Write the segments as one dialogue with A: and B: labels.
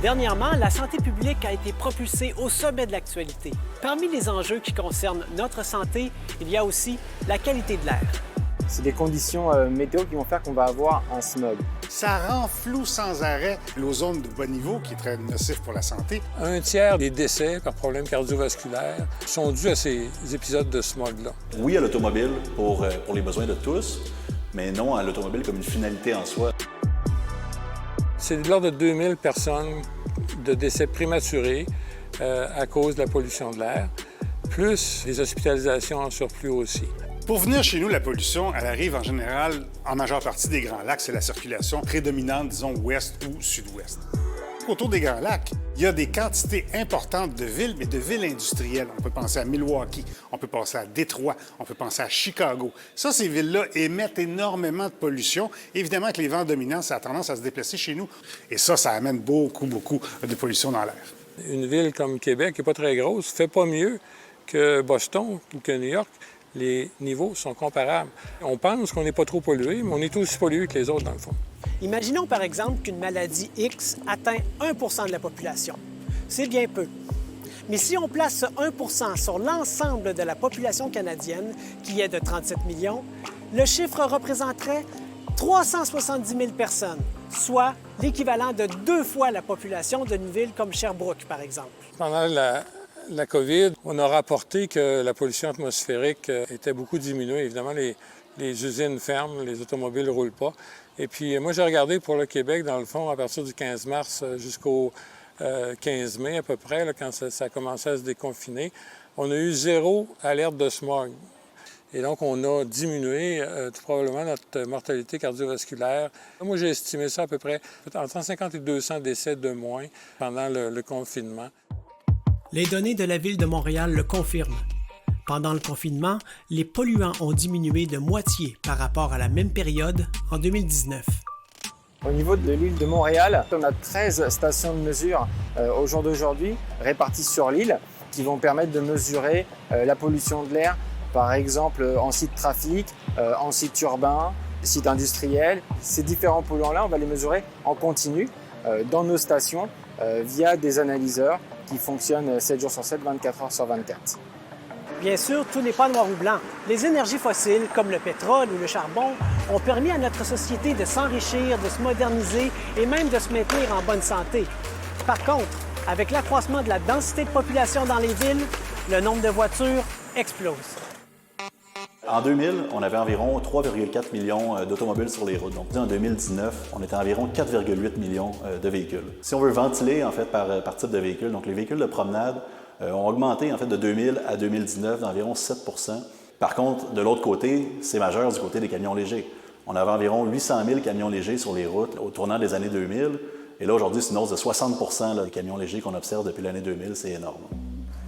A: Dernièrement, la santé publique a été propulsée au sommet de l'actualité. Parmi les enjeux qui concernent notre santé, il y a aussi la qualité de l'air.
B: C'est des conditions météo qui vont faire qu'on va avoir un smog.
C: Ça rend flou sans arrêt l'ozone de bas niveau, qui est très nocif pour la santé.
D: Un tiers des décès par problème cardiovasculaire sont dus à ces épisodes de smog-là.
E: Oui à l'automobile pour les besoins de tous, mais non à l'automobile comme une finalité en soi.
D: C'est de l'ordre de 2000 personnes de décès prématurés à cause de la pollution de l'air, plus les hospitalisations en surplus aussi.
C: Pour venir chez nous, la pollution, elle arrive en général en majeure partie des Grands Lacs. C'est la circulation prédominante, disons, ouest ou sud-ouest. Autour des Grands Lacs, il y a des quantités importantes de villes, mais de villes industrielles. On peut penser à Milwaukee, on peut penser à Détroit, on peut penser à Chicago. Ça, ces villes-là émettent énormément de pollution. Évidemment que les vents dominants, ça a tendance à se déplacer chez nous. Et ça amène beaucoup de pollution dans l'air.
D: Une ville comme Québec, qui n'est pas très grosse, fait pas mieux que Boston ou que New York. Les niveaux sont comparables. On pense qu'on n'est pas trop pollué, mais on est aussi pollué que les autres, dans le fond.
A: Imaginons par exemple qu'une maladie X atteint 1 de la population. C'est bien peu. Mais si on place ce 1 sur l'ensemble de la population canadienne, qui est de 37 millions, le chiffre représenterait 370 000 personnes, soit l'équivalent de 2 fois la population d'une ville comme Sherbrooke, par exemple.
D: Pendant la COVID, on a rapporté que la pollution atmosphérique était beaucoup diminuée. Évidemment, les usines ferment, les automobiles ne roulent pas. Et puis, moi, j'ai regardé pour le Québec, dans le fond, à partir du 15 mars jusqu'au 15 mai à peu près, là, quand ça a commencé à se déconfiner, on a eu 0 alerte de smog. Et donc, on a diminué tout probablement notre mortalité cardiovasculaire. Moi, j'ai estimé ça à peu près entre 150 et 200 décès de moins pendant le confinement.
A: Les données de la Ville de Montréal le confirment. Pendant le confinement, les polluants ont diminué de moitié par rapport à la même période en 2019.
B: Au niveau de l'île de Montréal, on a 13 stations de mesure au jour d'aujourd'hui réparties sur l'île qui vont permettre de mesurer la pollution de l'air, par exemple en site trafic, en site urbain, site industriel. Ces différents polluants-là, on va les mesurer en continu dans nos stations via des analyseurs qui fonctionnent 7 jours sur 7, 24 heures sur 24.
A: Bien sûr, tout n'est pas noir ou blanc. Les énergies fossiles, comme le pétrole ou le charbon, ont permis à notre société de s'enrichir, de se moderniser et même de se maintenir en bonne santé. Par contre, avec l'accroissement de la densité de population dans les villes, le nombre de voitures explose.
E: En 2000, on avait environ 3,4 millions d'automobiles sur les routes. Donc, en 2019, on était environ 4,8 millions de véhicules. Si on veut ventiler, en fait, par type de véhicule, donc les véhicules de promenade ont augmenté, en fait, de 2000 à 2019 d'environ 7 %. Par contre, de l'autre côté, c'est majeur du côté des camions légers. On avait environ 800 000 camions légers sur les routes au tournant des années 2000. Et là, aujourd'hui, c'est une hausse de 60 % des camions légers qu'on observe depuis l'année 2000. C'est énorme.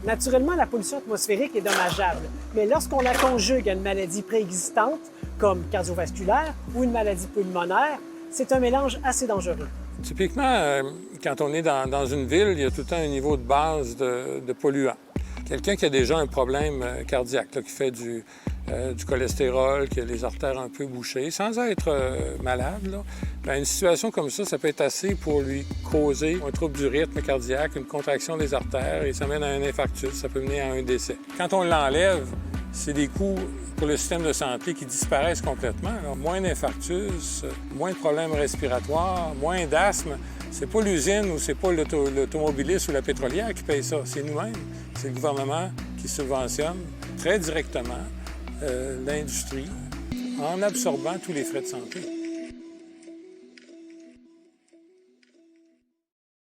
A: Naturellement, la pollution atmosphérique est dommageable, mais lorsqu'on la conjugue à une maladie préexistante, comme cardiovasculaire ou une maladie pulmonaire, c'est un mélange assez dangereux.
D: Typiquement, quand on est dans une ville, il y a tout le temps un niveau de base de polluants. Quelqu'un qui a déjà un problème cardiaque, là, qui fait du cholestérol, qui a les artères un peu bouchées, sans être malade, là, bien, une situation comme ça peut être assez pour lui causer un trouble du rythme cardiaque, une contraction des artères, et ça mène à un infarctus, ça peut mener à un décès. Quand on l'enlève, c'est des coûts pour le système de santé qui disparaissent complètement. Alors, moins d'infarctus, moins de problèmes respiratoires, moins d'asthme. C'est pas l'usine ou c'est pas l'automobiliste ou la pétrolière qui paye ça, c'est nous-mêmes. C'est le gouvernement qui subventionne très directement l'industrie en absorbant tous les frais de santé.